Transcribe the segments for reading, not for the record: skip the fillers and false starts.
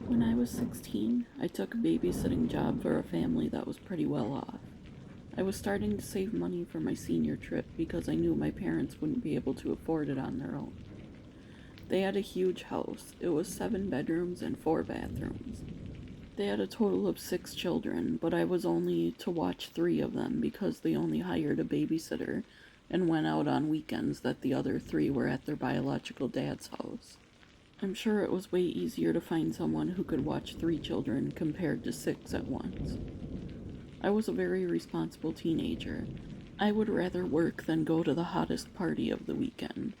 When I was 16, I took a babysitting job for a family that was pretty well off. I was starting to save money for my senior trip because I knew my parents wouldn't be able to afford it on their own. They had a huge house. It was 7 bedrooms and 4 bathrooms. They had a total of 6 children, but I was only to watch 3 of them because they only hired a babysitter and went out on weekends that the other 3 were at their biological dad's house. I'm sure it was way easier to find someone who could watch 3 children compared to 6 at once. I was a very responsible teenager. I would rather work than go to the hottest party of the weekend,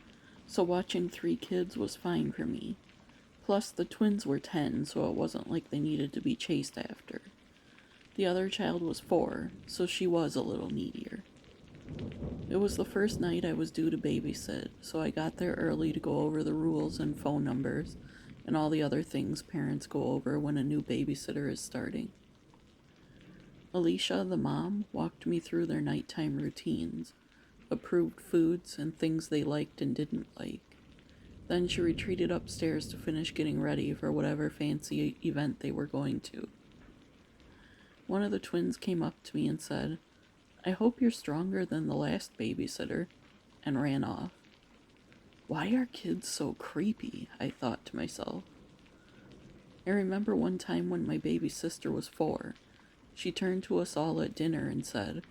so watching 3 kids was fine for me. Plus, the twins were 10, so it wasn't like they needed to be chased after. The other child was 4, so she was a little needier. It was the first night I was due to babysit, so I got there early to go over the rules and phone numbers and all the other things parents go over when a new babysitter is starting. Alicia, the mom, walked me through their nighttime routines, approved foods and things they liked and didn't like. Then she retreated upstairs to finish getting ready for whatever fancy event they were going to. One of the twins came up to me and said, "I hope you're stronger than the last babysitter," and ran off. Why are kids so creepy? I thought to myself. I remember one time when my baby sister was 4. She turned to us all at dinner and said,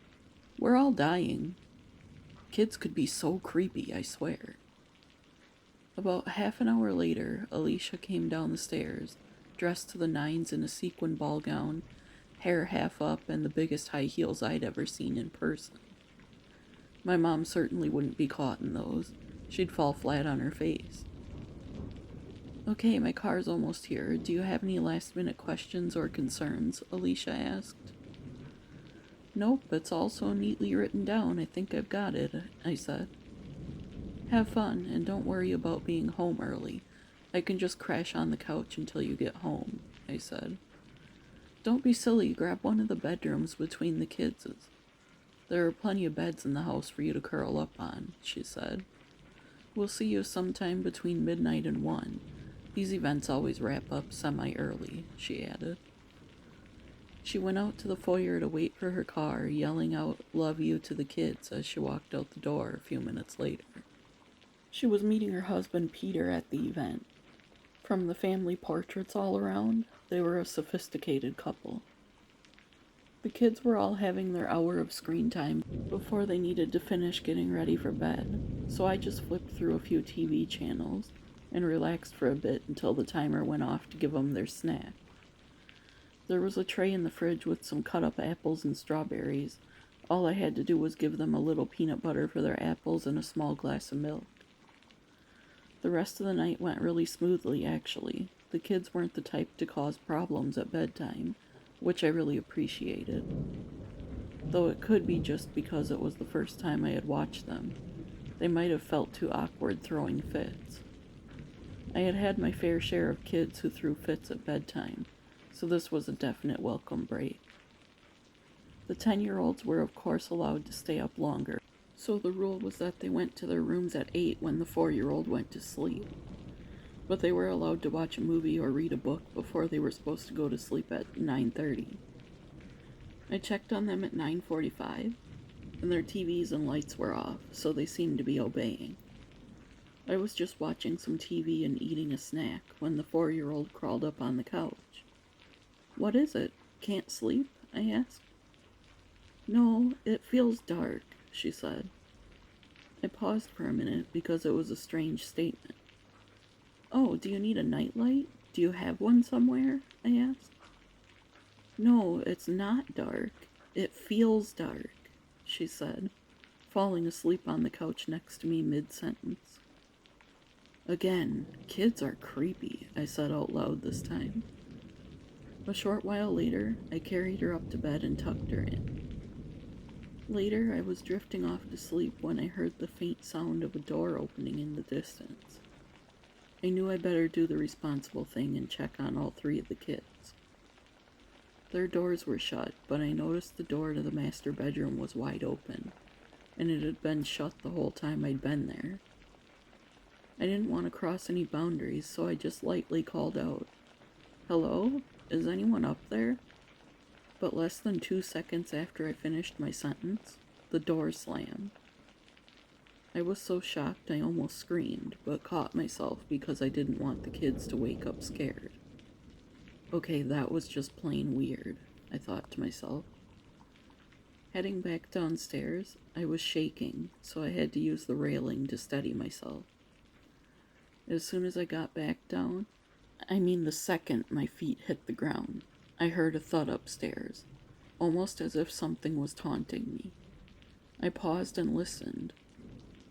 "We're all dying." Kids could be so creepy, I swear. About half an hour later, Alicia came down the stairs, dressed to the nines in a sequin ball gown, hair half up, and the biggest high heels I'd ever seen in person. My mom certainly wouldn't be caught in those. She'd fall flat on her face. "Okay, my car's almost here. Do you have any last-minute questions or concerns?" Alicia asked. "Nope, it's all so neatly written down. I think I've got it," I said. "Have fun, and don't worry about being home early. I can just crash on the couch until you get home," I said. "Don't be silly. Grab one of the bedrooms between the kids'. There are plenty of beds in the house for you to curl up on," she said. "We'll see you sometime between midnight and 1. These events always wrap up semi-early," she added. She went out to the foyer to wait for her car, yelling out "love you" to the kids as she walked out the door a few minutes later. She was meeting her husband Peter at the event. From the family portraits all around, they were a sophisticated couple. The kids were all having their hour of screen time before they needed to finish getting ready for bed, so I just flipped through a few TV channels and relaxed for a bit until the timer went off to give them their snack. There was a tray in the fridge with some cut-up apples and strawberries. All I had to do was give them a little peanut butter for their apples and a small glass of milk. The rest of the night went really smoothly, actually. The kids weren't the type to cause problems at bedtime, which I really appreciated. Though it could be just because it was the first time I had watched them. They might have felt too awkward throwing fits. I had had my fair share of kids who threw fits at bedtime, so this was a definite welcome break. The 10-year-olds were of course allowed to stay up longer, so the rule was that they went to their rooms at 8 when the 4-year-old went to sleep. But they were allowed to watch a movie or read a book before they were supposed to go to sleep at 9:30. I checked on them at 9:45, and their TVs and lights were off, so they seemed to be obeying. I was just watching some TV and eating a snack when the 4-year-old crawled up on the couch. "What is it? Can't sleep?" I asked. "No, it feels dark," she said. I paused for a minute because it was a strange statement. "Oh, do you need a nightlight? Do you have one somewhere?" I asked. "No, it's not dark. It feels dark," she said, falling asleep on the couch next to me mid-sentence. "Again, kids are creepy," I said out loud this time. A short while later, I carried her up to bed and tucked her in. Later, I was drifting off to sleep when I heard the faint sound of a door opening in the distance. I knew I better do the responsible thing and check on all 3 of the kids. Their doors were shut, but I noticed the door to the master bedroom was wide open, and it had been shut the whole time I'd been there. I didn't want to cross any boundaries, so I just lightly called out, Hello? Is anyone up there? But less than 2 seconds after I finished my sentence, the door slammed. I was so shocked I almost screamed, but caught myself because I didn't want the kids to wake up scared. Okay, that was just plain weird, I thought to myself. Heading back downstairs, I was shaking, so I had to use the railing to steady myself. As soon as I got back down, the second my feet hit the ground, I heard a thud upstairs, almost as if something was taunting me. I paused and listened.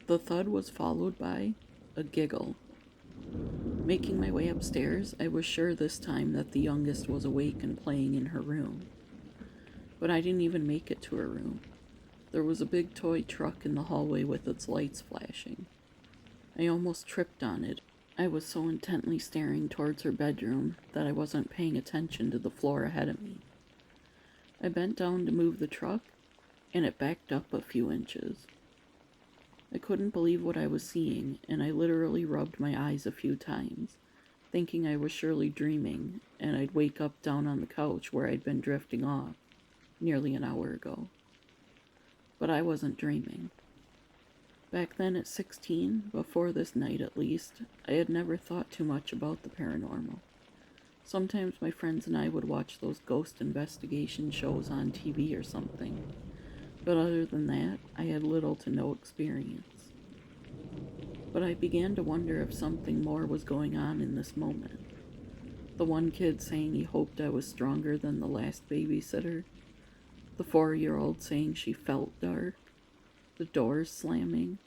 The thud was followed by a giggle. Making my way upstairs, I was sure this time that the youngest was awake and playing in her room. But I didn't even make it to her room. There was a big toy truck in the hallway with its lights flashing. I almost tripped on it. I was so intently staring towards her bedroom that I wasn't paying attention to the floor ahead of me. I bent down to move the truck, and it backed up a few inches. I couldn't believe what I was seeing, and I literally rubbed my eyes a few times, thinking I was surely dreaming, and I'd wake up down on the couch where I'd been drifting off nearly an hour ago. But I wasn't dreaming. Back then at 16, before this night at least, I had never thought too much about the paranormal. Sometimes my friends and I would watch those ghost investigation shows on TV or something, but other than that, I had little to no experience. But I began to wonder if something more was going on in this moment. The one kid saying he hoped I was stronger than the last babysitter, the 4-year-old saying she felt dark, the doors slamming,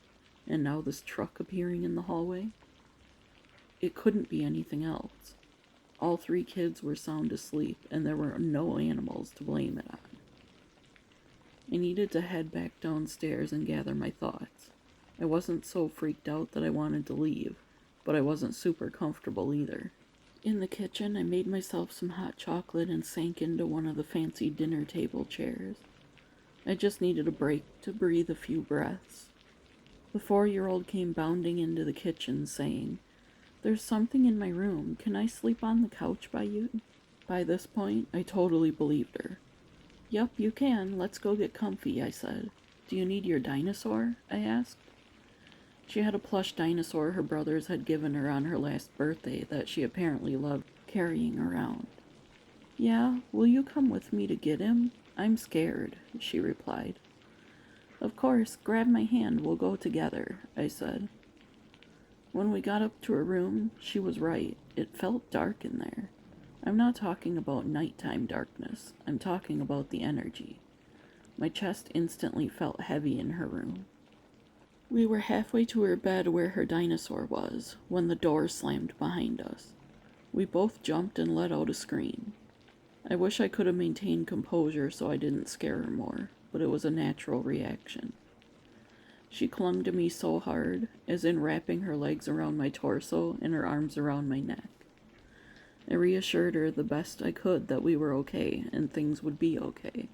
and now this truck appearing in the hallway. It couldn't be anything else. All 3 kids were sound asleep, and there were no animals to blame it on. I needed to head back downstairs and gather my thoughts. I wasn't so freaked out that I wanted to leave, but I wasn't super comfortable either. In the kitchen, I made myself some hot chocolate and sank into one of the fancy dinner table chairs. I just needed a break to breathe a few breaths. The 4-year-old came bounding into the kitchen saying, "There's something in my room. Can I sleep on the couch by you?" By this point, I totally believed her. "Yup, you can. Let's go get comfy," I said. "Do you need your dinosaur?" I asked. She had a plush dinosaur her brothers had given her on her last birthday that she apparently loved carrying around. "Yeah, will you come with me to get him? I'm scared," she replied. "Of course, grab my hand, we'll go together," I said. When we got up to her room, she was right. It felt dark in there. I'm not talking about nighttime darkness. I'm talking about the energy. My chest instantly felt heavy in her room. We were halfway to her bed where her dinosaur was, when the door slammed behind us. We both jumped and let out a scream. I wish I could have maintained composure so I didn't scare her more, but it was a natural reaction. She clung to me so hard, as in wrapping her legs around my torso and her arms around my neck. I reassured her the best I could that we were okay and things would be okay.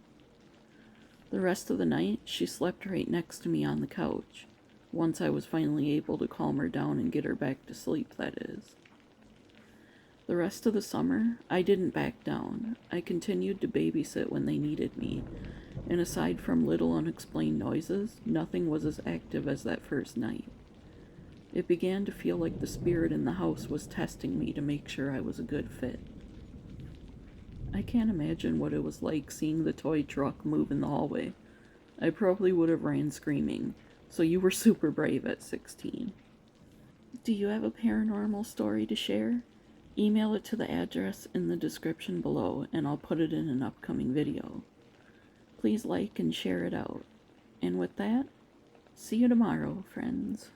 The rest of the night, she slept right next to me on the couch, once I was finally able to calm her down and get her back to sleep, that is. The rest of the summer, I didn't back down. I continued to babysit when they needed me, and aside from little unexplained noises, nothing was as active as that first night. It began to feel like the spirit in the house was testing me to make sure I was a good fit. I can't imagine what it was like seeing the toy truck move in the hallway. I probably would have ran screaming, so you were super brave at 16. Do you have a paranormal story to share? Email it to the address in the description below, and I'll put it in an upcoming video. Please like and share it out. And with that, see you tomorrow, friends.